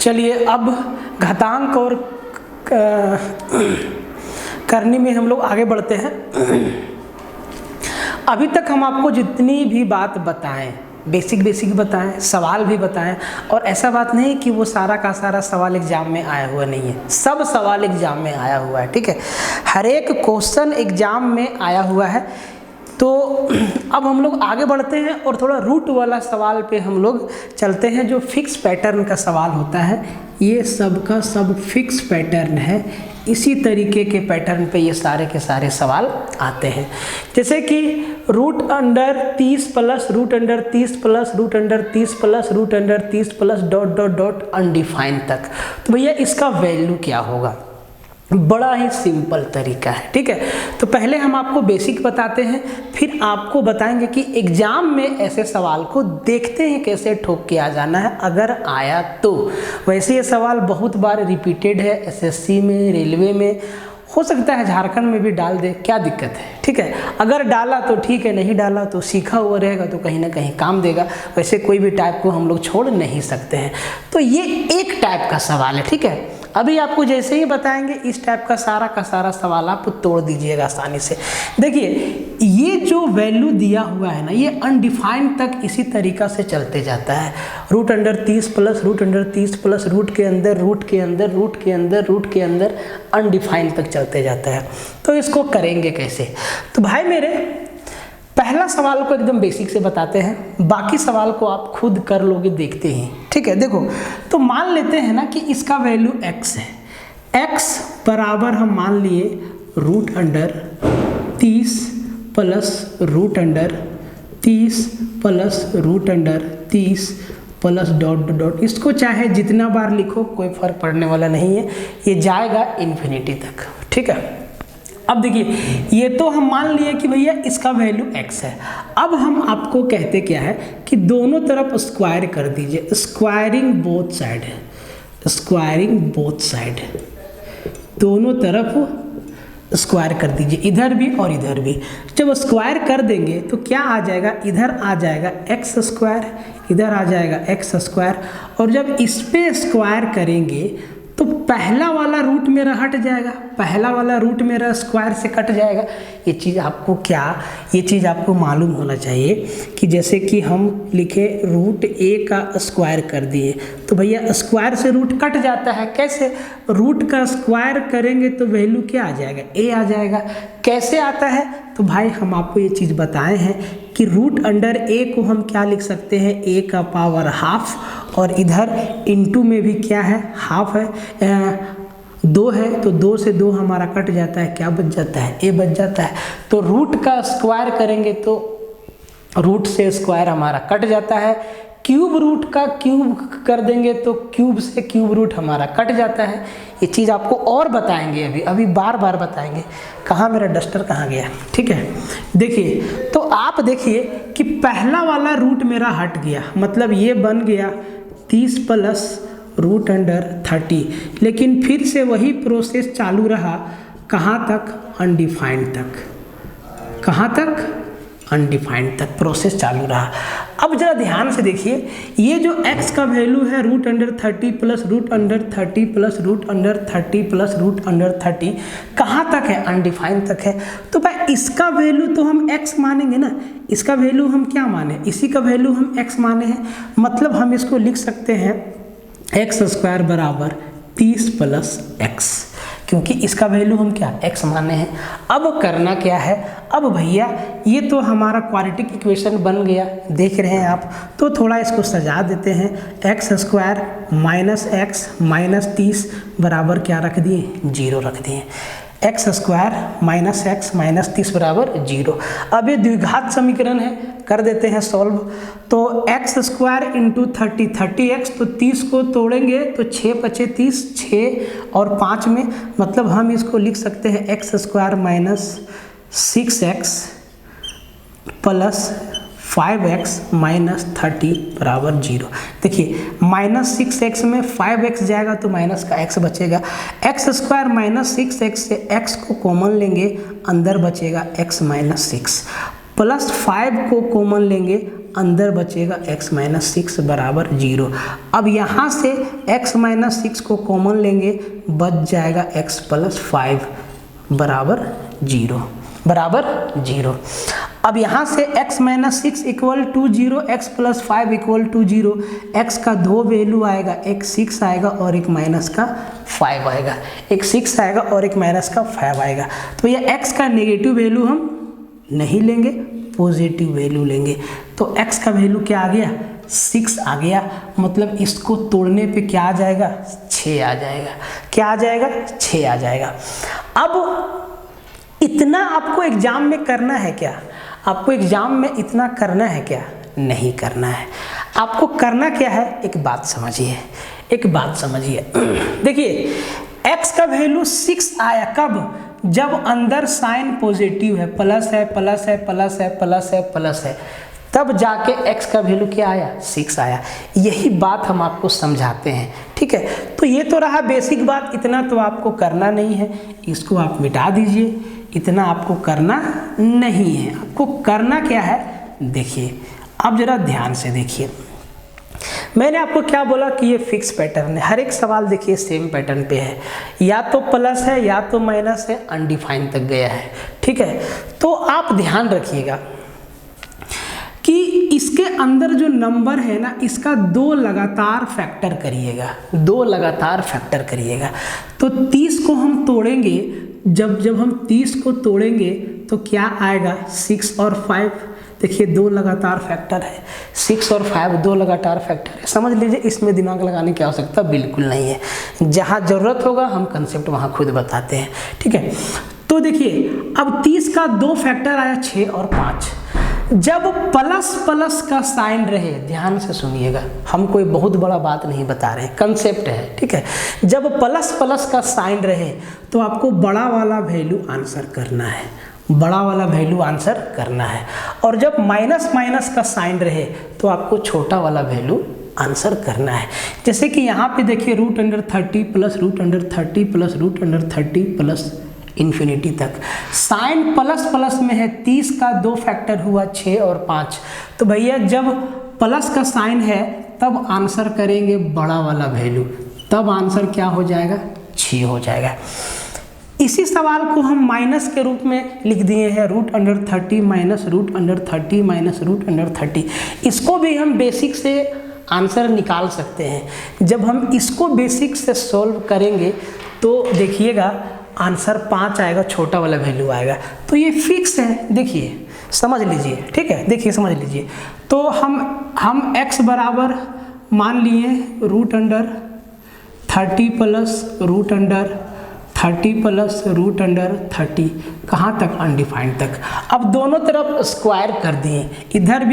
चलिए अब घातांक और करनी में हम लोग आगे बढ़ते हैं। अभी तक हम आपको जितनी भी बात बताएं, बेसिक बताएं, सवाल भी बताएं, और ऐसा बात नहीं कि वो सारा का सारा सवाल एग्जाम में आया हुआ नहीं है, सब सवाल एग्जाम में आया हुआ है, ठीक है। हर एक क्वेश्चन एग्जाम में आया हुआ है। तो अब हम लोग आगे बढ़ते हैं और थोड़ा रूट वाला सवाल पे हम लोग चलते हैं, जो फिक्स पैटर्न का सवाल होता है। ये सब का सब फिक्स पैटर्न है, इसी तरीके के पैटर्न पे ये सारे के सारे सवाल आते हैं। जैसे कि root under 30 plus root under 30 plus root under 30 plus root under 30 plus dot dot dot undefined तक। तो भैया इसका वैल्यू क्या होगा? बड़ा ही सिंपल तरीका है, ठीक है। तो पहले हम आपको बेसिक बताते हैं, फिर आपको बताएंगे कि एग्जाम में ऐसे सवाल को देखते हैं कैसे ठोक के आ जाना है अगर आया तो। वैसे ये सवाल बहुत बार रिपीटेड है, एसएससी में, रेलवे में, हो सकता है झारखंड में भी डाल दे, क्या दिक्कत है, ठीक है। अगर डाला तो ठीक है, नहीं डाला तो सीखा हुआ रहेगा तो कहीं ना कहीं काम देगा। वैसे कोई भी टाइप को हम लोग छोड़ नहीं सकते हैं। तो ये एक टाइप का सवाल है, ठीक है। अभी आपको जैसे ही बताएंगे इस टाइप का सारा सवाल आप तोड़ दीजिएगा आसानी से। देखिए ये जो वैल्यू दिया हुआ है ना, ये अनडिफाइंड तक इसी तरीका से चलते जाता है। Root under 30 plus root under 30 plus root के अंदर रूट के अंदर रूट के अंदर रूट के अंदर अनडिफाइंड तक चलते जाता है। तो इसको करेंगे कैसे? तो भाई मेरे पहला सवाल को एकदम बेसिक से बताते हैं, बाकी सवाल को आप खुद कर लोगे देखते ही, ठीक है। देखो तो मान लेते हैं ना कि इसका वैल्यू x है। x बराबर हम मान लिए root under 30 plus root under 30 plus root under 30 plus dot dot. इसको चाहे जितना बार लिखो कोई फर्क पड़ने वाला नहीं है, ये जाएगा इन्फिनिटी तक, ठीक है। अब देखिए ये तो हम मान लिए कि भैया इसका वैल्यू x है। अब हम आपको कहते क्या है कि दोनों तरफ स्क्वायर कर दीजिए, स्क्वायरिंग बोथ साइड है, स्क्वायरिंग बोथ साइड, दोनों तरफ स्क्वायर कर दीजिए, इधर भी और इधर भी। जब स्क्वायर कर देंगे तो क्या आ जाएगा, इधर आ जाएगा x स्क्वायर, इधर आ जाएगा x स्क्वायर, और जब इस पे स्क्वायर करेंगे तो पहला वाला रूट मेरा हट जाएगा, पहला वाला रूट मेरा स्क्वायर से कट जाएगा। ये चीज़ आपको ये चीज़ आपको मालूम होना चाहिए कि जैसे कि हम लिखे रूट a का स्क्वायर कर दिए तो भैया स्क्वायर से रूट कट जाता है। कैसे? रूट का स्क्वायर करेंगे तो वैल्यू क्या आ जाएगा, a आ जाएगा। कैसे आता है? तो भाई हम आपको ये चीज़ बताए हैं कि रूट अंडर a को हम क्या लिख सकते हैं, a का पावर हाफ, और इधर इनटू में भी क्या है, हाफ है, 2 है, तो 2 से 2 हमारा कट जाता है, क्या बच जाता है, a बच जाता है। तो रूट का स्क्वायर करेंगे तो रूट से स्क्वायर हमारा कट जाता है, क्यूब रूट का क्यूब कर देंगे तो क्यूब से क्यूब रूट हमारा कट जाता है। ये चीज़ आपको और बताएंगे, अभी बार बार बताएंगे। कहाँ मेरा डस्टर कहाँ गया, ठीक है। देखिए तो आप देखिए कि पहला वाला रूट मेरा हट गया, मतलब ये बन गया 30 प्लस रूट अंडर 30, लेकिन फिर से वही प्रोसेस चालू रहा, कहाँ तक, अनडिफाइंड तक, कहाँ तक, अनडिफाइंड तक प्रोसेस चालू रहा। अब जरा ध्यान से देखिए, ये जो x का वैल्यू है root under 30 plus root under 30 plus root under 30 plus root under 30, कहाँ तक है, अनडिफाइंड तक है। तो भाई इसका वैल्यू तो हम x मानेंगे ना, इसका वैल्यू हम क्या माने, इसी का वैल्यू हम x माने हैं। मतलब हम इसको लिख सकते हैं x स्क्वायर बराबर 30 प्लस x, क्योंकि इसका वैल्यू हम क्या, x माने हैं। अब करना क्या है, अब भैया ये तो हमारा क्वाड्रेटिक इक्वेशन बन गया, देख रहे हैं आप। तो थोड़ा इसको सजा देते हैं, x square minus x minus 30 बराबर क्या रख दिए, 0 रख दिए। X square minus x minus 30 बराबर 0। अब ये द्विघात समीकरण है, कर देते हैं सॉल्व। तो एक्स स्क्वायर इंटू 30x, तो 30 को तोड़ेंगे तो 6 बचे 30, 6 और 5 में, मतलब हम इसको लिख सकते हैं x square minus 6x plus 5x minus 30 बराबर 0। देखिए माइनस 6x में 5x जाएगा तो माइनस का x बचेगा। एक्स स्क्वायर माइनस 6x से x को कॉमन लेंगे, अंदर बचेगा x माइनस 6, प्लस 5 को कॉमन लेंगे, अंदर बचेगा x माइनस 6 बराबर 0। अब यहाँ से x माइनस 6 को कॉमन लेंगे, बच जाएगा x प्लस 5 बराबर 0। अब यहाँ से x minus 6 equal to 0, x plus 5 equal to 0। x का दो वैल्यू आएगा, एक 6 आएगा और एक माइनस का 5 आएगा, एक 6 आएगा और एक माइनस का 5 आएगा। तो ये x का नेगेटिव वैल्यू हम नहीं लेंगे, पॉजिटिव वैल्यू लेंगे। तो x का वैल्यू क्या आ गया, 6 आ गया। मतलब इसको तोड़ने पे क्या आ जाएगा, 6 आ जाएगा। क्या आ जाएगा, 6 आ जाएगा। अब इतना आपको एग्जाम में करना है क्या, आपको एग्जाम में इतना करना है क्या, नहीं करना है। आपको करना क्या है, एक बात समझिए, एक बात समझिए। देखिए x का वैल्यू 6 आया कब, जब अंदर साइन पॉजिटिव है, प्लस है प्लस है प्लस है प्लस है प्लस है, तब जाके x का वैल्यू क्या आया, 6 आया। यही बात हम आपको समझाते हैं, ठीक है। तो ये तो रहा बेसिक बात, इतना तो आपको करना नहीं है, इसको आप मिटा दीजिए, इतना आपको करना नहीं है। आपको करना क्या है, देखिए आप जरा ध्यान से देखिए। मैंने आपको क्या बोला कि ये फिक्स पैटर्न है, हर एक सवाल देखिए सेम पैटर्न पे है, या तो प्लस है या तो माइनस है, अनडिफाइंड तक गया है, ठीक है। तो आप ध्यान रखिएगा कि इसके अंदर जो नंबर है ना, इसका 2 लगातार फैक्टर करिएगा, 2 लगातार फैक्टर करिएगा। तो 30 को हम तोड़ेंगे, जब हम 30 को तोड़ेंगे तो क्या आएगा, 6 और 5। देखिए 2 लगातार फैक्टर है, 6 और 5 2 लगातार फैक्टर है। समझ लीजिए, इसमें दिमाग लगाने की आवश्यकता बिल्कुल नहीं है। जहाँ ज़रूरत होगा हम कंसेप्ट वहाँ खुद बताते हैं, ठीक है। तो देखिए अब 30 का 2 फैक्टर आया, 6 और 5। जब प्लस प्लस का साइन रहे, ध्यान से सुनिएगा, हम कोई बहुत बड़ा बात नहीं बता रहे हैं, कंसेप्ट है, ठीक है। जब प्लस प्लस का साइन रहे तो आपको बड़ा वाला वैल्यू आंसर करना है, बड़ा वाला वैल्यू आंसर करना है। और जब माइनस माइनस का साइन रहे तो आपको छोटा वाला वैल्यू आंसर करना है। जैसे कि यहाँ पे देखिए √30 प्लस √30 प्लस √30 प्लस इन्फिनिटी तक, साइन प्लस प्लस में है, 30 का 2 फैक्टर हुआ 6 और 5। तो भैया जब प्लस का साइन है तब आंसर करेंगे बड़ा वाला वैल्यू, तब आंसर क्या हो जाएगा, 6 हो जाएगा। इसी सवाल को हम माइनस के रूप में लिख दिए हैं, √30 माइनस √30 माइनस √30। इसको भी हम बेसिक से आंसर निकाल सकते हैं। जब हम इसको बेसिक से सॉल्व करेंगे तो देखिएगा आंसर 5 आएगा, छोटा वाला वैल्यू आएगा। तो ये फिक्स है, देखिए समझ लीजिए, ठीक है। देखिए समझ लीजिए, तो हम x बराबर मान लिए √30 प्लस √30 प्लस √30, कहाँ तक, अनडिफाइंड तक। अब दोनों तरफ स्क्वायर कर दिए, इधर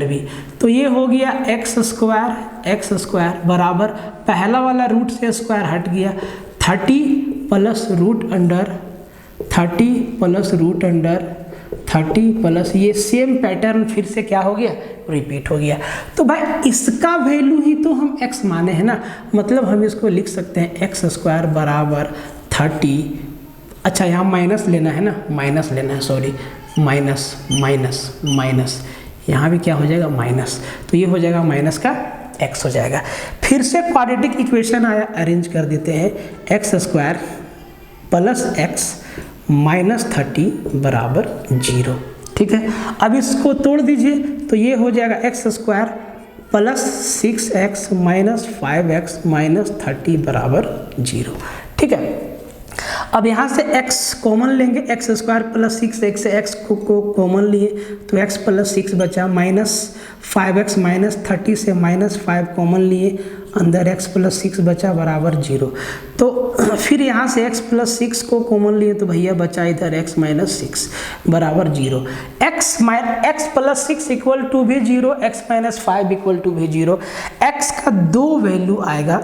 भी। तो ये हो गया x स्क्वायर बराबर, पहला वाला रूट से स्क्वायर हट गया, 30 प्लस √30 प्लस ये सेम पैटर्न फिर से क्या हो गया, रिपीट हो गया। तो भाई इसका वैल्यू ही तो हम x माने हैं ना, मतलब हम इसको लिख सकते हैं x स्क्वायर बराबर 30। अच्छा यहाँ माइनस लेना है ना, माइनस लेना है, सॉरी, माइनस यहाँ भी क्या हो जाएगा, माइनस। तो ये हो जाएगा माइनस का x हो जाएगा। फिर से क्वाड्रेटिक इक्वेशन आया, अरेंज कर देते हैं, x square plus x minus 30 बराबर 0, ठीक है। अब इसको तोड़ दीजिए तो ये हो जाएगा x square plus 6x minus 5x minus 30 बराबर 0, ठीक है। अब यहाँ से x कॉमन लेंगे, x स्क्वायर प्लस 6x से x को कॉमन लिए तो x प्लस 6 बचा, माइनस 5x माइनस 30 से माइनस 5 कॉमन लिए, अंदर x प्लस 6 बचा बराबर 0। तो फिर यहाँ से x प्लस 6 को कॉमन लिए तो भैया बचा इधर x माइनस 6 बराबर 0। x प्लस 6 इक्वल टू भी 0, x माइनस 5 इक्वल टू भी 0। x का 2 वैल्यू आएगा,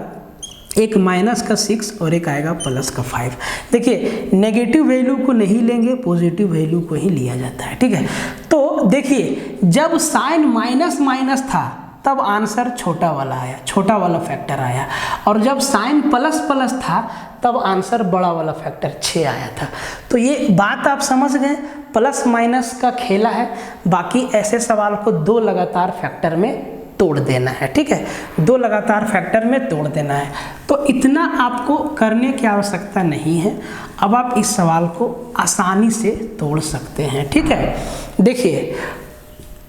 एक माइनस का 6 और एक आएगा प्लस का 5। देखिए नेगेटिव वैल्यू को नहीं लेंगे, पॉजिटिव वैल्यू को ही लिया जाता है, ठीक है। तो देखिए जब साइन माइनस माइनस था तब आंसर छोटा वाला आया, छोटा वाला फैक्टर आया। और जब साइन प्लस प्लस था तब आंसर बड़ा वाला फैक्टर 6 आया था। तो ये बात आप समझ गए, प्लस माइनस का खेला है। बाकी ऐसे सवाल को 2 लगातार फैक्टर में तोड़ देना है, ठीक है, 2 लगातार फैक्टर में तोड़ देना है। तो इतना आपको करने की आवश्यकता नहीं है। अब आप इस सवाल को आसानी से तोड़ सकते हैं, ठीक है। देखिए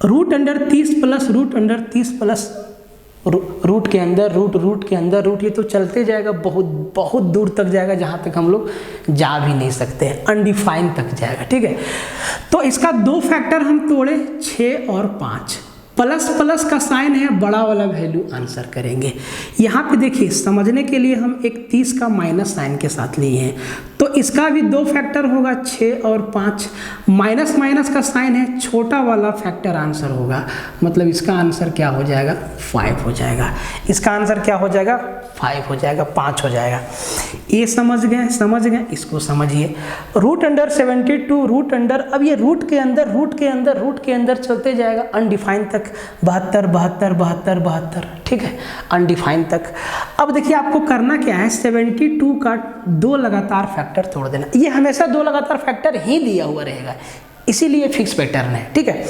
root under 30 plus root under 30 plus root के अंदर रूट के अंदर रूट, ये तो चलते जाएगा, बहुत बहुत दूर तक जाएगा, जहाँ तक हम लोग जा भी नहीं सकते हैं, अनडिफाइन तक जाएगा, ठीक है। तो इसका 2 फैक्टर हम तोड़े, 6 और 5। प्लस प्लस का साइन है, बड़ा वाला वैल्यू आंसर करेंगे। यहाँ पे देखिए समझने के लिए हम एक 30 का माइनस साइन के साथ लिए हैं, तो इसका भी 2 फैक्टर होगा, 6 और 5। माइनस माइनस का साइन है, छोटा वाला फैक्टर आंसर होगा, मतलब इसका आंसर क्या हो जाएगा, 5 हो जाएगा। इसका आंसर क्या हो जाएगा, 5 हो जाएगा, 5 हो जाएगा। ये समझ गए, इसको समझिए। रूट अंडर 72 रूट अंडर, अब ये रूट के अंदर चलते जाएगा अनडिफाइन तक, 72, ठीक है, अनडिफाइन तक। अब देखिए आपको करना क्या है, 72 का 2 लगातार फैक्टर तोड़ देना। ये हमेशा 2 लगातार फैक्टर ही दिया हुआ रहेगा, इसीलिए फिक्स पैटर्न है, ठीक है।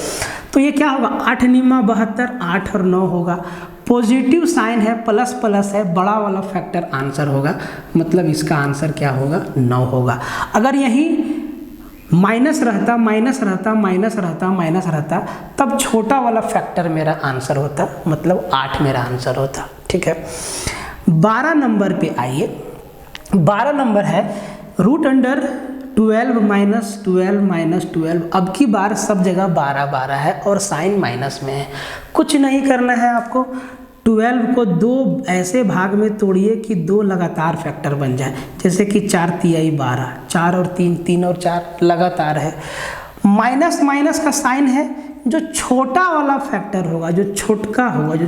तो ये क्या होगा, 8 निमा 72, 8 और 9 होगा। पॉजिटिव साइन है, प्लस प्लस है, बड़ा वाला फैक्टर आंसर होगा, मतलब इसका आंसर क्या होगा, 9 होगा। अगर यही माइनस रहता तब छोटा वाला फैक्टर मेरा आंसर होता, मतलब 8 मेरा आंसर होता, ठीक है। 12 नंबर पे आइए। 12 नंबर है रूट अंडर 12 माइनस 12। अब की बार सब जगह 12 है और साइन माइनस में है। कुछ नहीं करना है आपको, 12 को 2 ऐसे भाग में तोड़िए कि 2 लगातार फैक्टर बन जाए। जैसे कि 4 तिहाई 12, 4 और 3, 3 और 4 लगातार है। माइनस माइनस का साइन है, जो छोटा वाला फैक्टर होगा, जो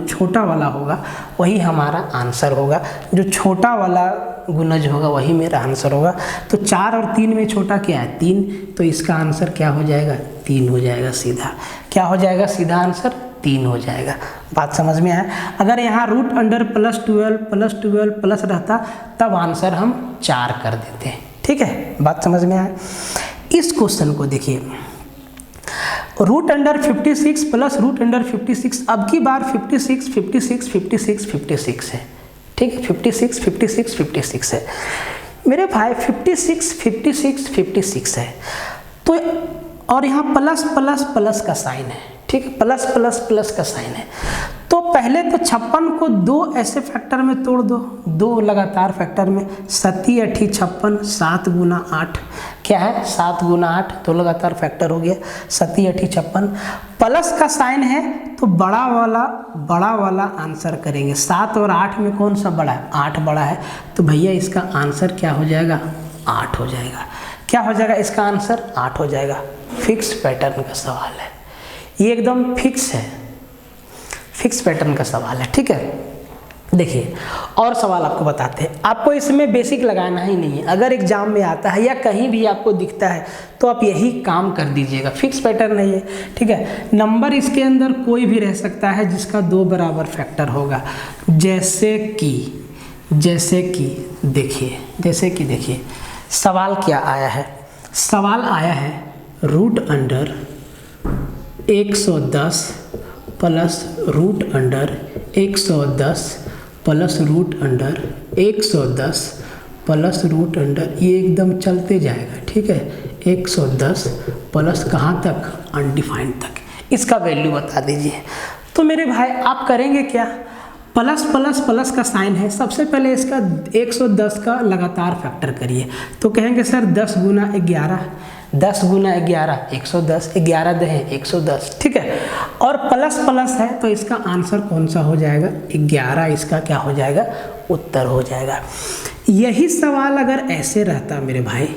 छोटा वाला होगा वही हमारा आंसर होगा। जो छोटा वाला गुणज होगा वही मेरा आंसर होगा। तो 4 और 3 में छोटा क्या है, 3, तो इसका आंसर क्या हो जाएगा, 3 हो जाएगा सीधा। क्या हो जाएगा सीधा आंसर, 3 हो जाएगा। बात समझ में आया। अगर यहाँ रूट अंडर +12 प्लस रहता तब आंसर हम 4 कर देते हैं, ठीक है। बात समझ में आया। इस क्वेश्चन को देखिए, root under 56 plus root under 56। अब की बार 56 है, ठीक है, 56 है मेरे भाई, 56 है। तो और यहाँ प्लस का साइन है, ठीक है, प्लस का साइन है। तो पहले तो 56 को 2 ऐसे फैक्टर में तोड़ दो, 2 लगातार फैक्टर में। 7 × 8 = 56, 7 × 8 क्या है, 7 × 8, 2 लगातार फैक्टर हो गया, 7 × 8 = 56। प्लस का साइन है तो बड़ा वाला आंसर करेंगे। 7 और 8 में कौन सा बड़ा है, 8 बड़ा है, तो भैया इसका आंसर क्या हो जाएगा, 8 हो जाएगा। क्या हो जाएगा इसका आंसर, 8 हो जाएगा। फिक्स पैटर्न का सवाल है ये, एकदम फिक्स है, फिक्स पैटर्न का सवाल है, ठीक है। देखिए और सवाल आपको बताते हैं। आपको इसमें बेसिक लगाना ही नहीं है। अगर एग्जाम में आता है या कहीं भी आपको दिखता है तो आप यही काम कर दीजिएगा। फिक्स पैटर्न है ये, ठीक है। नंबर इसके अंदर कोई भी रह सकता है जिसका 2 बराबर फैक्टर होगा। जैसे कि देखिए सवाल क्या आया है, सवाल आया है root under 110 plus root under 110 plus root under 110 plus root under, ये एकदम चलते जाएगा, ठीक है। 110 प्लस कहाँ तक, अनडिफाइंड तक। इसका वैल्यू बता दीजिए। तो मेरे भाई आप करेंगे क्या, प्लस का साइन है, सबसे पहले इसका 110 का लगातार फैक्टर करिए। तो कहेंगे सर 10 × 11, 10 × 11 110, 11 दे 110, ठीक है। और प्लस है तो इसका आंसर कौन सा हो जाएगा, 11 इसका क्या हो जाएगा, उत्तर हो जाएगा। यही सवाल अगर ऐसे रहता मेरे भाई,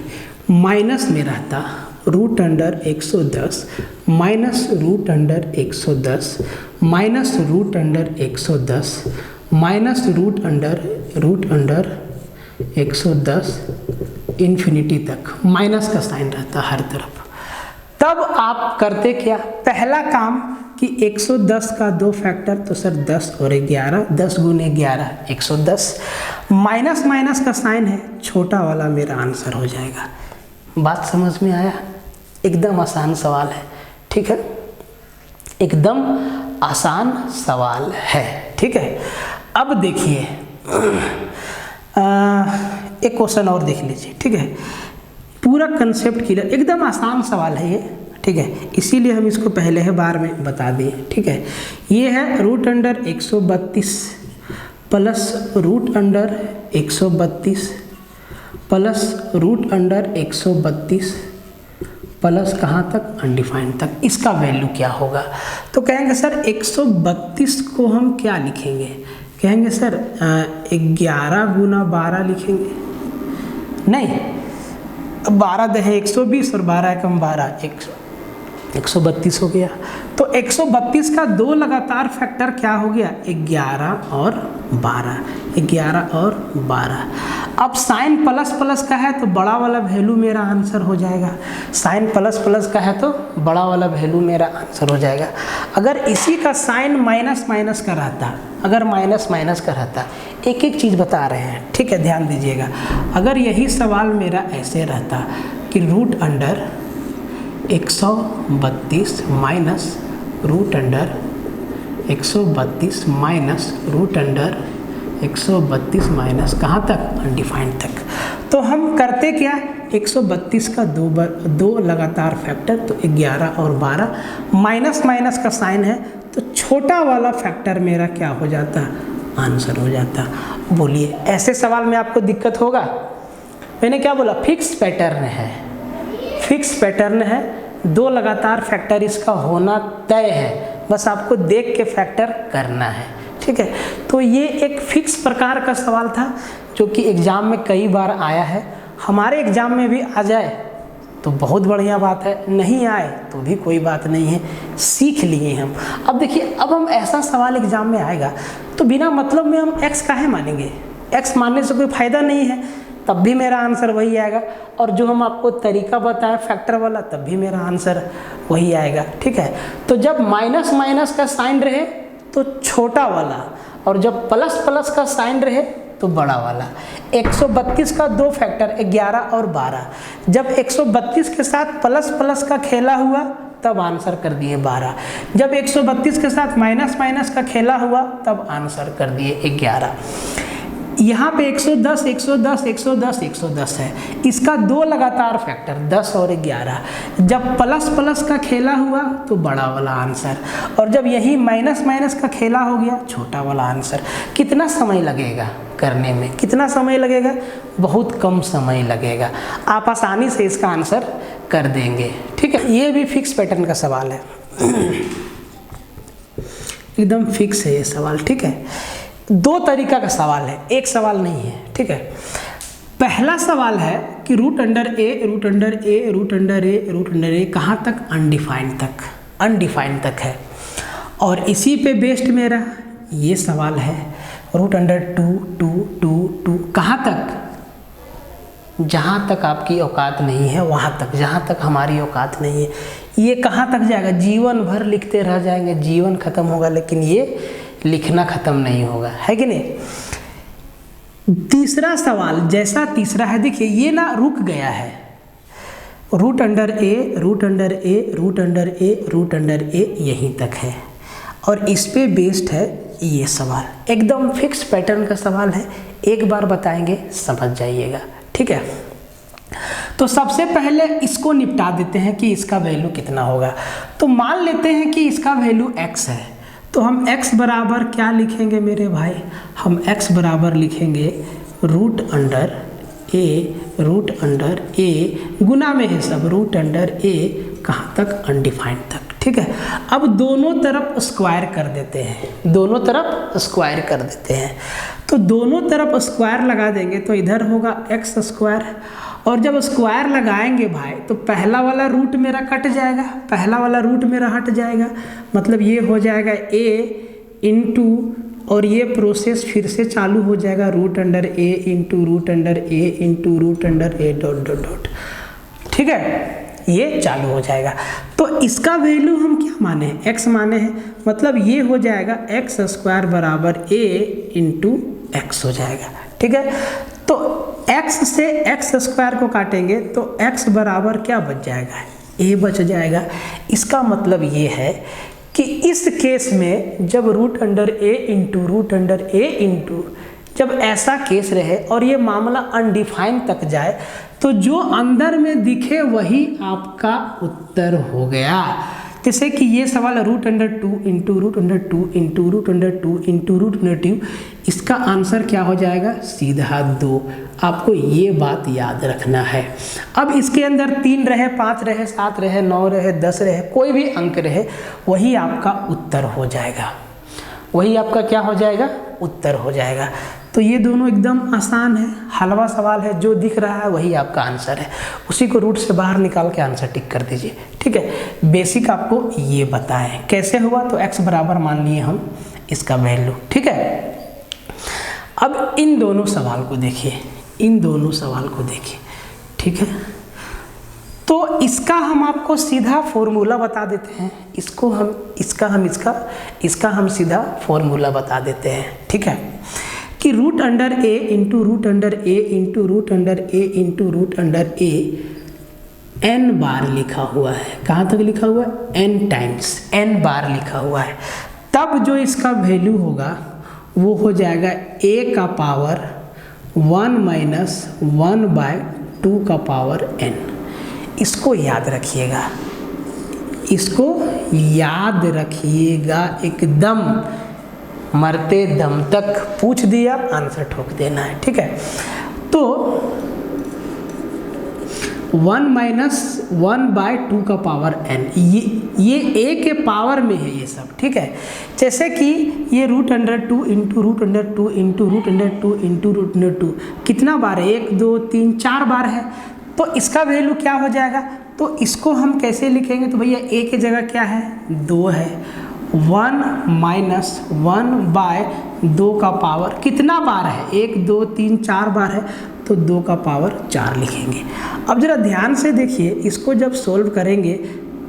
माइनस में रहता, root under 110 minus root under 110 minus root under 110 minus root under 110 infinity तक, माइनस का साइन रहता हर तरफ। तब आप करते क्या, पहला काम कि 110 का 2 फैक्टर, तो सर 10 और 11, 10 गुने 11 110, माइनस माइनस का साइन है, छोटा वाला मेरा आंसर हो जाएगा। बात समझ में आया? एकदम आसान सवाल है, ठीक है, एकदम आसान सवाल है, ठीक है। अब देखिए एक क्वेश्चन और देख लीजिए, ठीक है, पूरा कंसेप्ट क्लियर, एकदम आसान सवाल है ये, ठीक है, इसीलिए हम इसको पहले ही बार में बता दिए, ठीक है। ये है root under 132 plus root under 132 plus root under 132 plus कहाँ तक, अनडिफाइंड तक, इसका वैल्यू क्या होगा? तो कहेंगे सर 132 को हम क्या लिखेंगे, कहेंगे सर 11 गुना 12 लिखेंगे, नहीं 12 दहे 120 और 12 कम 12 132 हो गया। तो 132 का 2 लगातार फैक्टर क्या हो गया, 11 और 12, 11 और 12। अब साइन प्लस प्लस का है तो बड़ा वाला वैल्यू मेरा आंसर हो जाएगा, साइन प्लस प्लस का है तो बड़ा वाला वैल्यू मेरा आंसर हो जाएगा। अगर इसी का साइन माइनस माइनस का रहता, अगर माइनस माइनस का रहता, एक एक चीज़ बता रहे हैं, ठीक है, ध्यान दीजिएगा। अगर यही सवाल मेरा ऐसे रहता कि root under 132 minus root under 132 minus root under 132 minus कहाँ तक, अनडिफाइंड तक। तो हम करते क्या, 132 का 2 लगातार फैक्टर, तो 11 और 12, माइनस माइनस का साइन है तो छोटा वाला फैक्टर मेरा क्या हो जाता, आंसर हो जाता। बोलिए ऐसे सवाल में आपको दिक्कत होगा? मैंने क्या बोला, फिक्स पैटर्न है, फिक्स पैटर्न है, 2 लगातार फैक्टर इसका होना तय है, बस आपको देख के फैक्टर करना है, ठीक है। तो ये एक फिक्स प्रकार का सवाल था जो कि एग्ज़ाम में कई बार आया है, हमारे एग्ज़ाम में भी आ जाए तो बहुत बढ़िया बात है, नहीं आए तो भी कोई बात नहीं है, सीख लिए हम। अब देखिए, अब हम ऐसा सवाल एग्ज़ाम में आएगा तो बिना मतलब में हम x काहे मानेंगे, x मानने से कोई फ़ायदा नहीं है, तब भी मेरा आंसर वही आएगा। और जो हम आपको तरीका बताएं फैक्टर वाला, तब भी मेरा आंसर वही आएगा, ठीक है। तो जब माइनस माइनस का साइन रहे तो छोटा वाला, और जब प्लस प्लस का साइन रहे तो बड़ा वाला। 132 का 2 फैक्टर 11 और 12, जब 132 के साथ प्लस प्लस का खेला हुआ तब आंसर कर दिए 12, जब 132 के साथ माइनस माइनस का खेला हुआ तब आंसर कर दिए 11। यहाँ पे 110 110 110 110 है, इसका 2 लगातार फैक्टर 10 और 11, जब प्लस प्लस का खेला हुआ तो बड़ा वाला आंसर, और जब यही माइनस माइनस का खेला हो गया छोटा वाला आंसर। कितना समय लगेगा करने में, कितना समय लगेगा, बहुत कम समय लगेगा, आप आसानी से इसका आंसर कर देंगे, ठीक है। ये भी फिक्स पैटर्न का सवाल है, एकदम फिक्स है ये सवाल, ठीक है। 2 तरीका का सवाल है, एक सवाल नहीं है, ठीक है। पहला सवाल है कि रूट अंडर ए रूट अंडर ए रूट अंडर ए रूट अंडर ए कहाँ तक, अनडिफाइंड तक, अनडिफाइंड तक है। और इसी पे बेस्ड मेरा ये सवाल है, रूट अंडर 2 2 2 2 कहाँ तक, जहाँ तक आपकी औकात नहीं है वहाँ तक, जहाँ तक हमारी औकात नहीं है, ये कहाँ तक जाएगा, जीवन भर लिखते रह जाएंगे, जीवन खत्म होगा लेकिन ये लिखना खत्म नहीं होगा, है कि नहीं। तीसरा सवाल जैसा तीसरा है, देखिए ये ना रुक गया है, रूट अंडर ए रूट अंडर ए रूट अंडर ए रूट अंडर ए यहीं तक है, और इस पे बेस्ड है ये सवाल, एकदम फिक्स पैटर्न का सवाल है, एक बार बताएंगे समझ जाइएगा, ठीक है। तो सबसे पहले इसको निपटा देते हैं कि इसका वैल्यू कितना होगा। तो मान लेते हैं कि इसका वैल्यू x है, तो हम x बराबर क्या लिखेंगे मेरे भाई, हम x बराबर लिखेंगे रूट अंडर ए गुना में है सब, रूट अंडर ए कहाँ तक, अनडिफाइंड तक, ठीक है। अब दोनों तरफ स्क्वायर कर देते हैं, दोनों तरफ स्क्वायर कर देते हैं, तो दोनों तरफ स्क्वायर लगा देंगे तो इधर होगा x स्क्वायर, और जब स्क्वायर लगाएंगे भाई तो पहला वाला रूट मेरा कट जाएगा, पहला वाला रूट मेरा हट जाएगा, मतलब ये हो जाएगा a इंटू, और ये प्रोसेस फिर से चालू हो जाएगा, root under A into root under A into root under A dot dot dot, ठीक है। ये चालू हो जाएगा। तो इसका वैल्यू हम क्या माने हैं, x माने हैं, मतलब ये हो जाएगा x स्क्वायर बराबर a इंटू एक्स हो जाएगा। ठीक है, तो x से x स्क्वायर को काटेंगे तो x बराबर क्या बच जाएगा, a बच जाएगा। इसका मतलब ये है कि इस केस में जब रूट अंडर a इंटू जब ऐसा केस रहे और ये मामला अनडिफाइन तक जाए तो जो अंदर में दिखे वही आपका उत्तर हो गया। जैसे कि ये सवाल root under 2 into root under 2 into root under 2 into root under 2, इसका आंसर क्या हो जाएगा, सीधा 2। आपको ये बात याद रखना है। अब इसके अंदर 3 रहे, 5 रहे, 7 रहे, 9 रहे, 10 रहे, कोई भी अंक रहे, वही आपका उत्तर हो जाएगा, वही आपका क्या हो जाएगा, उत्तर हो जाएगा। तो ये दोनों एकदम आसान है, हलवा सवाल है, जो दिख रहा है वही आपका आंसर है, उसी को रूट से बाहर निकाल के आंसर टिक कर दीजिए। ठीक है, बेसिक आपको ये बताएं कैसे हुआ। तो x बराबर मान लिए हम इसका वैल्यू। ठीक है, अब इन दोनों सवाल को देखिए, इन दोनों सवाल को देखिए। ठीक है, तो इसका हम आपको सीधा फॉर्मूला बता देते हैं, इसका हम सीधा फॉर्मूला बता देते हैं। ठीक है, कि root under a into root under a into root under a into root under a n बार लिखा हुआ है। कहाँ तक लिखा हुआ है, n टाइम्स, n बार लिखा हुआ है। तब जो इसका वैल्यू होगा वो हो जाएगा a का पावर 1 माइनस 1 बाय 2 का पावर n। इसको याद रखिएगा, इसको याद रखिएगा, एकदम मरते दम तक पूछ दिया आंसर ठोक देना है। ठीक है, तो 1 माइनस 1 बाय 2 का पावर n, ये a के पावर में है ये सब। ठीक है, जैसे कि ये root under 2 into root under 2 into root under 2 into root under 2 कितना बार है, 1 2 3 4 बार है। तो इसका वैल्यू क्या हो जाएगा, तो इसको हम कैसे लिखेंगे, तो भैया a की जगह क्या है, 2 है। 1 माइनस 1 बाय 2 का पावर कितना बार है, 1 2 3 4 बार है, तो 2 का पावर 4 लिखेंगे। अब जरा ध्यान से देखिए, इसको जब सोल्व करेंगे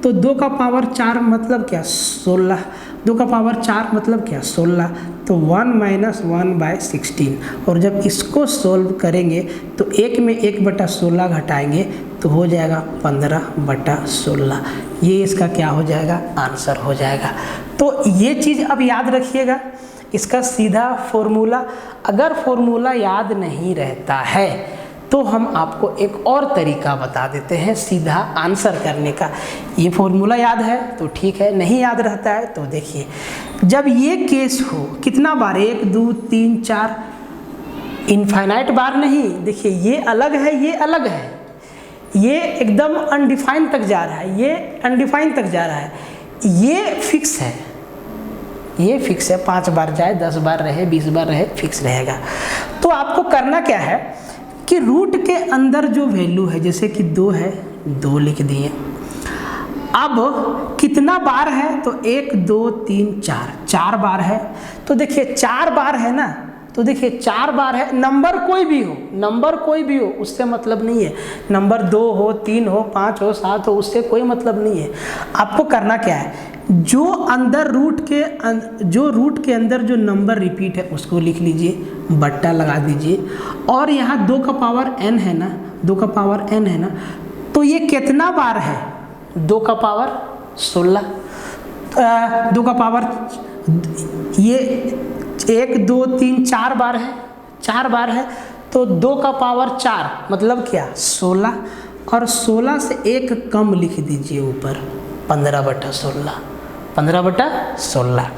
तो 2 का पावर 4 मतलब क्या, 16। 2 का पावर 4 मतलब क्या, 16। तो 1 माइनस 1 बाय 16, और जब इसको सोल्व करेंगे तो 1 में 1/16 घटाएंगे तो हो जाएगा 15/16। ये इसका क्या हो जाएगा, आंसर हो जाएगा। तो ये चीज़ अब याद रखिएगा, इसका सीधा फॉर्मूला, अगर फॉर्मूला याद नहीं रहता है तो हम आपको एक और तरीका बता देते हैं सीधा आंसर करने का। ये फॉर्मूला याद है तो ठीक है, नहीं याद रहता है तो देखिए, जब ये केस हो कितना बार, 1 2 3 4, इनफाइनाइट बार नहीं। देखिए ये अलग है, ये अलग है, ये एकदम अनडिफाइन तक जा रहा है, ये अनडिफाइन तक जा रहा है, ये फिक्स है, ये फिक्स है। 5 बार जाए, 10 बार रहे, 20 बार रहे, फिक्स रहेगा। तो आपको करना क्या है कि रूट के अंदर जो वैल्यू है, जैसे कि 2 है, 2 लिख दिए। अब कितना बार है, तो 1 2 3 4, 4 बार है। तो देखिए 4 बार है ना, तो देखिए 4 बार है, नंबर कोई भी हो, नंबर कोई भी हो उससे मतलब नहीं है, नंबर 2 हो, 3 हो, 5 हो, 7 हो, उससे कोई मतलब नहीं है। आपको करना क्या है, जो अंदर रूट के अंदर जो नंबर रिपीट है उसको लिख लीजिए, बट्टा लगा दीजिए, और यहाँ 2 का पावर n है ना, 2 का पावर n है ना, तो ये कितना बार है, 2 का पावर 16, 2 का पावर, ये 1 2 3 4 बार है, 4 बार है, तो 2 का पावर 4 मतलब क्या, 16, और 16 से 1 कम लिख दीजिए ऊपर, 15/16, 15/16।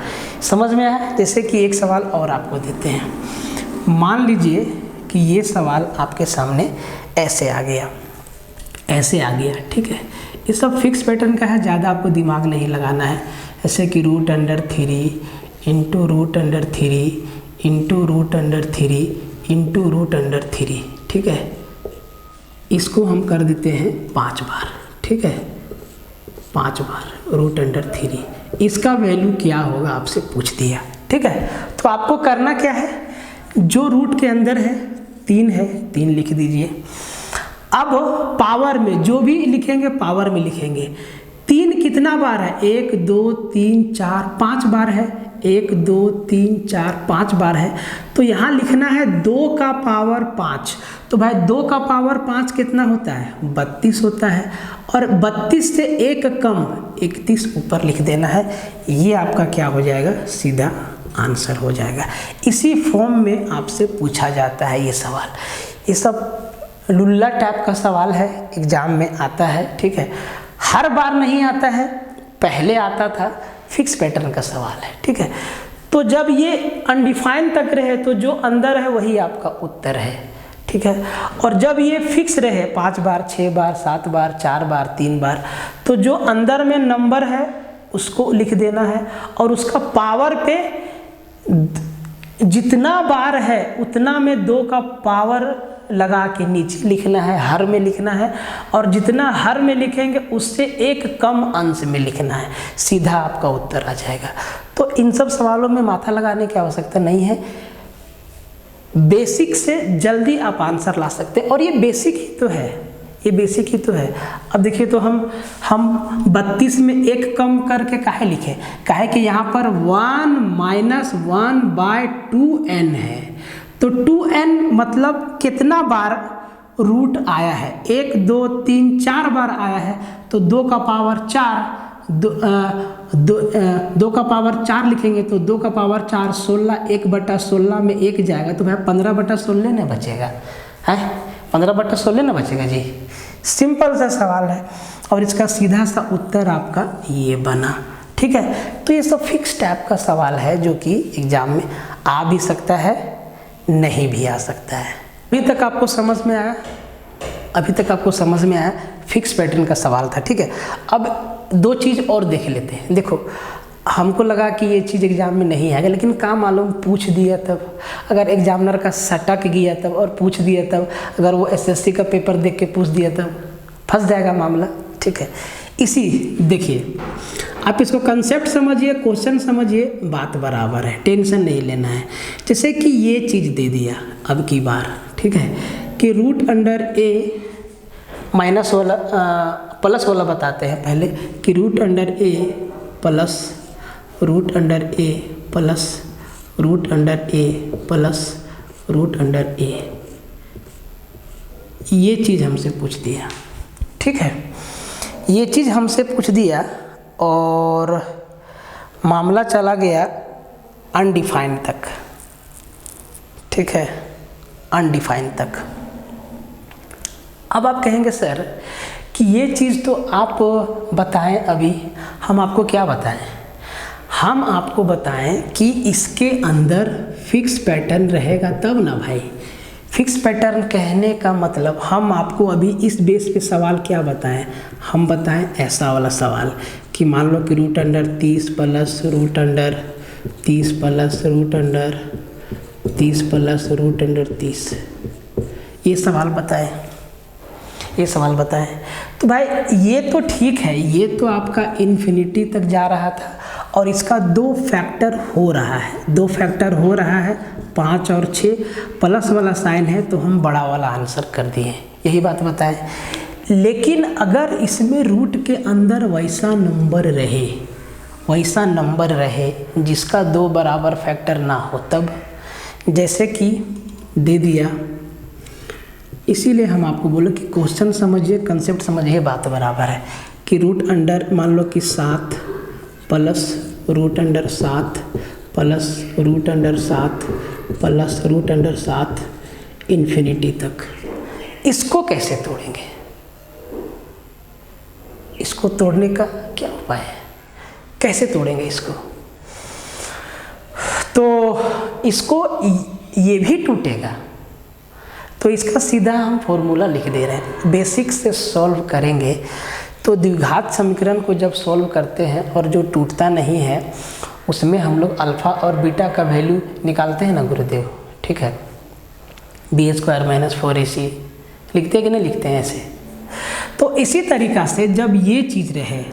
समझ में आया। जैसे कि एक सवाल और आपको देते हैं, मान लीजिए कि ये सवाल आपके सामने ऐसे आ गया, ऐसे आ गया। ठीक है, ये सब फिक्स पैटर्न का है, ज़्यादा आपको दिमाग नहीं लगाना है। ऐसे कि root under 3 into root under 3 into root under 3 into root under 3। ठीक है, इसको हम कर देते हैं 5 बार। ठीक है, 5 बार रूट अंडर 3, इसका वैल्यू क्या होगा आपसे पूछ दिया। ठीक है, तो आपको करना क्या है, जो रूट के अंदर है 3 है, 3 लिख दीजिए। अब पावर में जो भी लिखेंगे पावर में लिखेंगे। 3 कितना बार है? 1 2 3 4 5 बार है। 1 2 3 4 5 बार है। तो यहाँ लिखना है 2 का पावर 5। तो भाई 2 का पावर 5 कितना होता है? 32 होता है। और 32 से 1 कम 31 ऊपर लिख देना है। ये आपका क्या हो जाएगा? सीधा आंसर हो जाएगा। इसी फॉर्म में आपसे पूछा जाता है ये सवाल। ये सब लुल्ला टाइप का सवाल है, एग्जाम में आता है, ठीक है। हर बार नहीं आता है, पहले आता था, फिक्स पैटर्न का सवाल है, ठीक है। तो जब ये अनडिफाइंड तक रहे तो जो अंदर है वही आपका उत्तर है, ठीक है। और जब ये फिक्स रहे 5 बार 6 बार 7 बार 4 बार 3 बार, तो जो अंदर में नंबर है उसको लिख देना है और उसका पावर पे जितना बार है उतना में 2 का पावर लगा के नीचे लिखना है, हर में लिखना है। और जितना हर में लिखेंगे उससे 1 कम अंश में लिखना है, सीधा आपका उत्तर आ जाएगा। तो इन सब सवालों में माथा लगाने की आवश्यकता नहीं है, बेसिक से जल्दी आप आंसर ला सकते हैं। और ये बेसिक ही तो है, ये बेसिक ही तो है। अब देखिए तो हम 32 में 1 कम करके काहे लिखे? काहे कि यहाँ पर 1 - 1/2n है। तो 2n मतलब कितना बार रूट आया है? 1 2 3 4 बार आया है। तो 2 का पावर 4, 2 का पावर 4 लिखेंगे तो 2 का पावर 4 16, 1/16 में 1 जाएगा तो भाई 15/16 ना बचेगा, है 15/16 ना बचेगा जी। सिंपल सा सवाल है और इसका सीधा सा उत्तर आपका ये बना, ठीक है। तो ये सब फिक्स टाइप का सवाल है जो कि एग्जाम में आ भी सकता है, नहीं भी आ सकता है। अभी तक आपको समझ में आया? अभी तक आपको समझ में आया? फिक्स पैटर्न का सवाल था, ठीक है। अब 2 चीज़ और देख लेते हैं। देखो हमको लगा कि ये चीज़ एग्जाम में नहीं आएगा, लेकिन क्या मालूम पूछ दिया तब, अगर एग्जामिनर का सटक गया तब और पूछ दिया तब, अगर वो एसएससी का पेपर देख के पूछ दिया तब फंस जाएगा मामला, ठीक है। इसी देखिए आप इसको कंसेप्ट समझिए, क्वेश्चन समझिए, बात बराबर है, टेंशन नहीं लेना है। जैसे कि ये चीज़ दे दिया अब की बार, ठीक है, कि √A माइनस वाला प्लस वाला बताते हैं पहले, कि √A plus √A plus √A plus √A, ये चीज़ हमसे पूछ दिया, ठीक है। ये चीज़ हमसे पूछ दिया और मामला चला गया अनडिफाइंड तक, ठीक है, अनडिफाइंड तक। अब आप कहेंगे सर कि ये चीज़ तो आप बताएं, अभी हम आपको क्या बताएं? हम आपको बताएं कि इसके अंदर फिक्स पैटर्न रहेगा तब ना भाई। फिक्स पैटर्न कहने का मतलब हम आपको अभी इस बेस पे सवाल क्या बताएं? हम बताएं ऐसा वाला सवाल कि मान लो कि √30 प्लस √30 प्लस √30 प्लस √30, ये सवाल बताएं, ये सवाल बताएं। तो भाई ये तो ठीक है, ये तो आपका इन्फिनिटी तक जा रहा था और इसका 2 फैक्टर हो रहा है, 2 फैक्टर हो रहा है, 5 और 6 प्लस वाला साइन है तो हम बड़ा वाला आंसर कर दिए, यही बात बताएं। लेकिन अगर इसमें रूट के अंदर वैसा नंबर रहे जिसका 2 बराबर फैक्टर ना हो, तब जैसे कि दे दिया, इसीलिए हम आपको बोले कि क्वेश्चन समझिए, कंसेप्ट समझिए, बात बराबर है। कि √, मान लो कि 7 प्लस √7 प्लस √7 प्लस √7 इन्फिनिटी तक, इसको कैसे तोड़ेंगे? इसको तोड़ने का क्या उपाय है? कैसे तोड़ेंगे इसको? तो इसको ये भी टूटेगा, तो इसका सीधा हम फॉर्मूला लिख दे रहे हैं। बेसिक से सॉल्व करेंगे तो द्विघात समीकरण को जब सॉल्व करते हैं और जो टूटता नहीं है उसमें हम लोग अल्फ़ा और बीटा का वैल्यू निकालते हैं ना गुरुदेव, ठीक है। b² - 4ac लिखते हैं कि नहीं लिखते हैं ऐसे? तो इसी तरीक़ा से जब ये चीज़ रहे,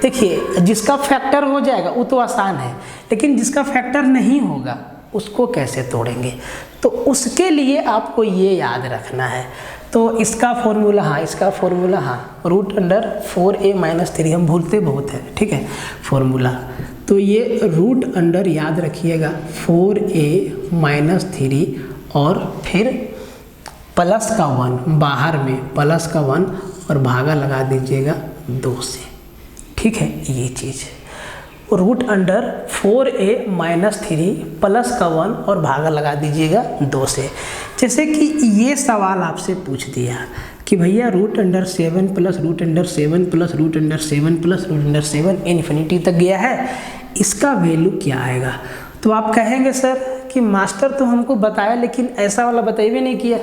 देखिए जिसका फैक्टर हो जाएगा वो तो आसान है, लेकिन जिसका फैक्टर नहीं होगा उसको कैसे तोड़ेंगे? तो उसके लिए आपको ये याद रखना है, तो इसका फॉर्मूला, हाँ इसका फॉर्मूला, हाँ रूट अंडर 4a माइनस 3, हम भूलते बहुत हैं, ठीक है फॉर्मूला। तो ये रूट अंडर याद रखिएगा 4a माइनस 3 और फिर प्लस का 1, बाहर में प्लस का 1 और भागा लगा दीजिएगा 2 से, ठीक है ये चीज़। Root under 4a minus 3 plus का 1 और भागा लगा दीजिएगा 2 से। जैसे कि ये सवाल आपसे पूछ दिया कि भैया root under 7 plus root under 7 plus root under 7 plus root under 7 infinity तक गया है, इसका वैल्यू क्या आएगा? तो आप कहेंगे सर कि मास्टर तो हमको बताया लेकिन ऐसा वाला बताइए नहीं किया।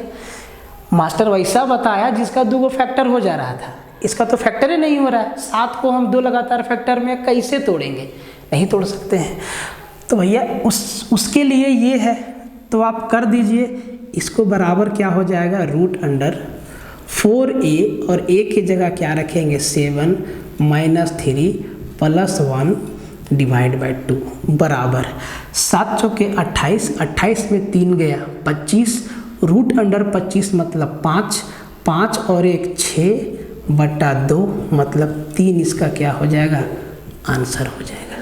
मास्टर वैसा बताया जिसका 2 फैक्टर हो जा रहा था, इसका तो फैक्टर ही नहीं हो रहा है। 7 को हम 2 लगातार फैक्टर में कैसे तोड़ेंगे? नहीं तोड़ सकते हैं। तो भैया उसके लिए ये है, तो आप कर दीजिए, इसको बराबर क्या हो जाएगा रूट अंडर 4a और a की जगह क्या रखेंगे 7 माइनस 3 प्लस 1 डिवाइड बाई 2 बराबर 7 चौके 28, 28 में 3 गया 25, रूट अंडर 25 मतलब 5, 5 और 1 6 बटा 2 मतलब 3, इसका क्या हो जाएगा आंसर हो जाएगा।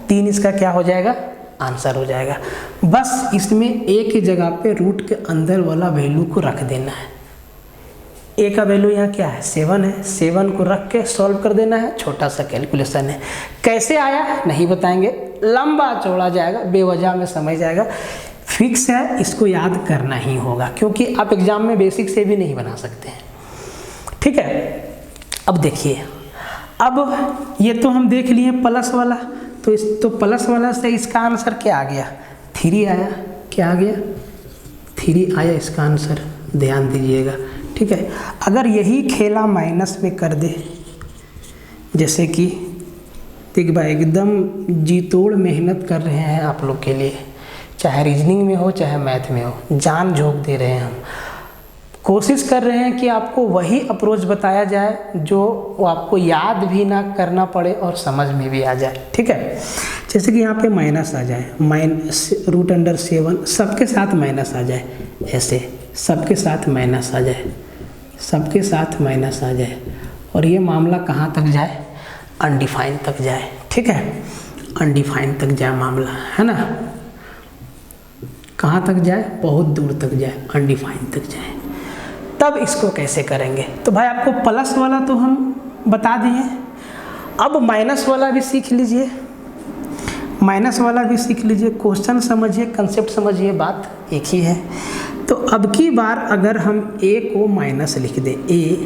3 इसका क्या हो जाएगा आंसर हो जाएगा। बस इसमें a की जगह पे रूट के अंदर वाला वैल्यू को रख देना है। a का वैल्यू यहाँ क्या है 7 है, 7 को रख के सॉल्व कर देना है, छोटा सा कैलकुलेशन है। कैसे आया नहीं बताएंगे, लंबा चौड़ा जाएगा, बेवजह में समझ जाएगा, फिक्स है, इसको याद करना ही होगा क्योंकि आप एग्जाम में बेसिक से भी नहीं बना सकते हैं, ठीक है। अब देखिए, अब ये तो हम देख लिए प्लस वाला, तो प्लस वाला से इसका आंसर क्या आ गया 3 आया, क्या आ गया 3 आया इसका आंसर, ध्यान दीजिएगा, ठीक है। अगर यही खेला माइनस में कर दे, जैसे कि देख भाई एकदम जी तोड़ मेहनत कर रहे हैं आप लोग के लिए, चाहे रीजनिंग में हो चाहे मैथ में हो, जान झोंक दे रहे हैं हम, कोशिश कर रहे हैं कि आपको वही अप्रोच बताया जाए जो आपको याद भी ना करना पड़े और समझ में भी आ जाए, ठीक है। जैसे कि यहाँ पे माइनस आ जाए, माइनस रूट अंडर 7 सबके साथ माइनस आ जाए, ऐसे सबके साथ माइनस आ जाए, सबके साथ माइनस आ जाए, और ये मामला कहाँ तक जाए अनडिफाइन तक जाए, ठीक है, अनडिफाइन तक जाए मामला, है ना, कहाँ तक जाए बहुत दूर तक जाए, अनडिफाइन तक जाए। तब इसको कैसे करेंगे? तो भाई आपको प्लस वाला तो हम बता दिए, अब माइनस वाला भी सीख लीजिए, माइनस वाला भी सीख लीजिए, क्वेश्चन समझिए, कंसेप्ट समझिए, बात एक ही है। तो अब की बार अगर हम a को माइनस लिख दें, a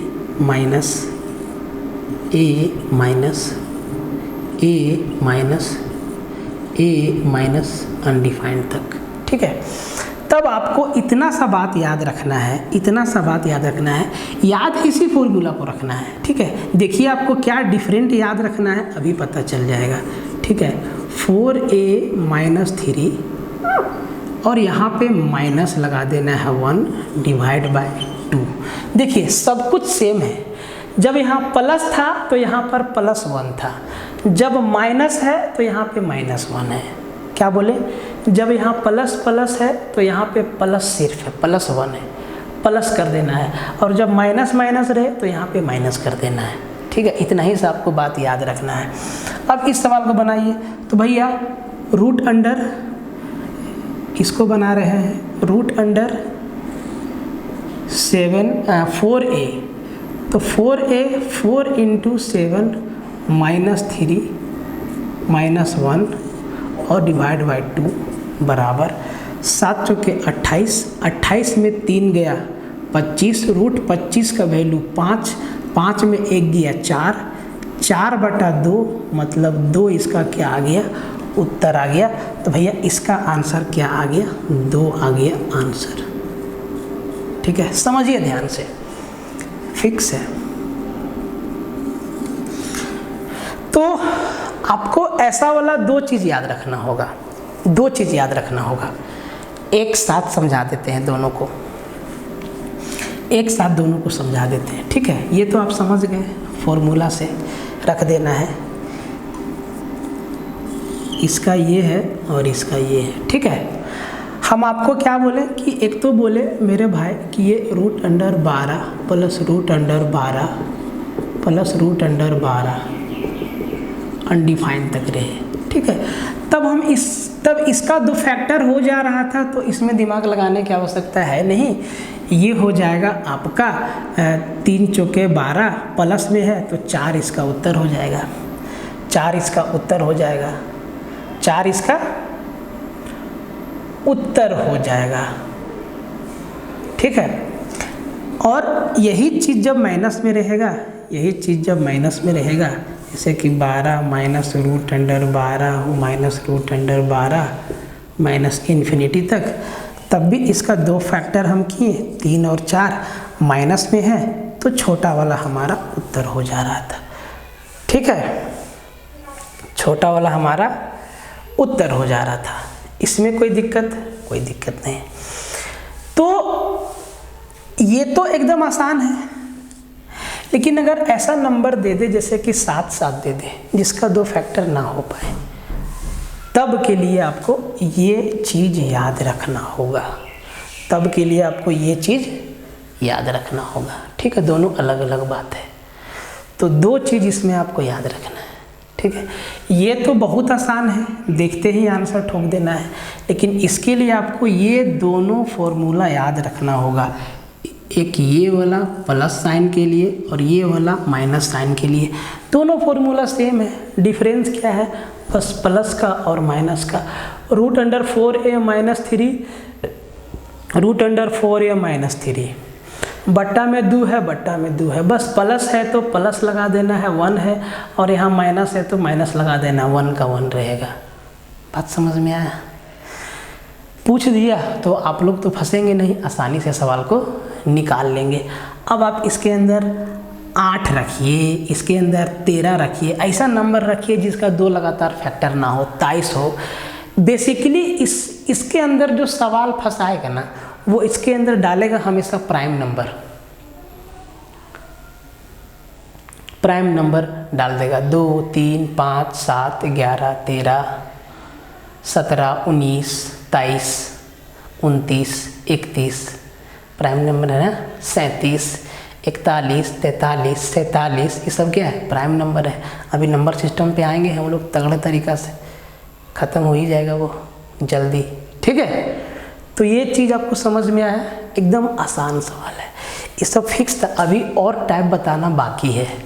माइनस अनडिफाइंड तक, ठीक है। तब आपको इतना सा बात याद रखना है, इतना सा बात याद रखना है, याद इसी फॉर्मूला को रखना है, ठीक है। देखिए आपको क्या डिफरेंट याद रखना है अभी पता चल जाएगा, ठीक है। 4a माइनस 3 और यहाँ पे माइनस लगा देना है 1 डिवाइड बाय 2। देखिए सब कुछ सेम है, जब यहाँ प्लस था तो यहाँ पर प्लस 1 था, जब माइनस है तो यहाँ पे माइनस 1 है, क्या बोले, जब यहाँ प्लस प्लस है तो यहाँ पे प्लस सिर्फ है, प्लस 1 है, प्लस कर देना है, और जब माइनस माइनस रहे तो यहाँ पे माइनस कर देना है, ठीक है। इतना ही से आपको बात याद रखना है। अब इस सवाल को बनाइए, तो भैया रूट अंडर, इसको बना रहे हैं रूट अंडर 4a, तो 4a 4 इंटू 7 माइनस 3 माइनस 1 और डिवाइड बाई 2 बराबर 7 चौके 28, 28 में 3 गया 25, रूट 25 का वैल्यू 5, 5 में 1 गया 4, 4 बटा 2 मतलब 2, इसका क्या आ गया उत्तर आ गया। तो भैया इसका आंसर क्या आ गया 2 आ गया आंसर, ठीक है, समझिए ध्यान से, फिक्स है। तो आपको ऐसा वाला 2 चीज़ याद रखना होगा, 2 चीज़ याद रखना होगा, एक साथ समझा देते हैं दोनों को, एक साथ दोनों को समझा देते हैं, ठीक है। ये तो आप समझ गए, फॉर्मूला से रख देना है, इसका ये है और इसका ये है, ठीक है। हम आपको क्या बोले कि एक तो बोले मेरे भाई कि ये √12 प्लस √12 प्लस √12 अनडिफाइंड तक रहे, ठीक है। तब इसका 2 फैक्टर हो जा रहा था, तो इसमें दिमाग लगाने की आवश्यकता है नहीं। ये हो जाएगा आपका 3 चौके 12 प्लस में है तो 4 इसका उत्तर हो जाएगा, 4 इसका उत्तर हो जाएगा, 4 इसका उत्तर हो जाएगा, ठीक है। और यही चीज़ जब माइनस में रहेगा, यही चीज़ जब माइनस में रहेगा, जैसे कि 12 माइनस √12 माइनस √12 माइनस इन्फिनिटी तक, तब भी इसका 2 फैक्टर हम किए, 3 और 4 माइनस में है तो छोटा वाला हमारा उत्तर हो जा रहा था, ठीक है। छोटा वाला हमारा उत्तर हो जा रहा था, इसमें कोई दिक्कत नहीं। तो ये तो एकदम आसान है, लेकिन अगर ऐसा नंबर दे दे जैसे कि 7 दे दे जिसका 2 फैक्टर ना हो पाए, तब के लिए आपको ये चीज़ याद रखना होगा, तब के लिए आपको ये चीज़ याद रखना होगा, ठीक है। दोनों अलग अलग बात है, तो 2 चीज़ इसमें आपको याद रखना है, ठीक है। ये तो बहुत आसान है, देखते ही आंसर ठोक देना है, लेकिन इसके लिए आपको ये दोनों फॉर्मूला याद रखना होगा, एक ये वाला प्लस साइन के लिए और ये वाला माइनस साइन के लिए। दोनों फॉर्मूला सेम है, डिफरेंस क्या है, बस प्लस का और माइनस का। √4a - 3 √4a - 3 बट्टा में 2 है, बट्टा में 2 है, बस प्लस है तो प्लस लगा देना है, 1 है, और यहाँ माइनस है तो माइनस लगा देना, 1 का 1 रहेगा। बात समझ में आया? पूछ दिया तो आप लोग तो फंसेंगे नहीं, आसानी से सवाल को निकाल लेंगे। अब आप इसके अंदर 8 रखिए, इसके अंदर 13 रखिए, ऐसा नंबर रखिए जिसका 2 लगातार फैक्टर ना हो, 23 हो। बेसिकली इसके अंदर जो सवाल फंसाएगा ना, वो इसके अंदर डालेगा हमेशा प्राइम नंबर डाल देगा। 2, 3, 5, 7, 11, 13, 17, 19, 23, 29, 31 प्राइम नंबर है ना, 37, 41, 43, 47, ये सब क्या है, प्राइम नंबर है। अभी नंबर सिस्टम पे आएंगे हम लोग तगड़े तरीक़ा से, ख़त्म हो ही जाएगा वो जल्दी, ठीक है। तो ये चीज़ आपको समझ में आया, एकदम आसान सवाल है, ये सब फिक्स था। अभी और टाइप बताना बाकी है,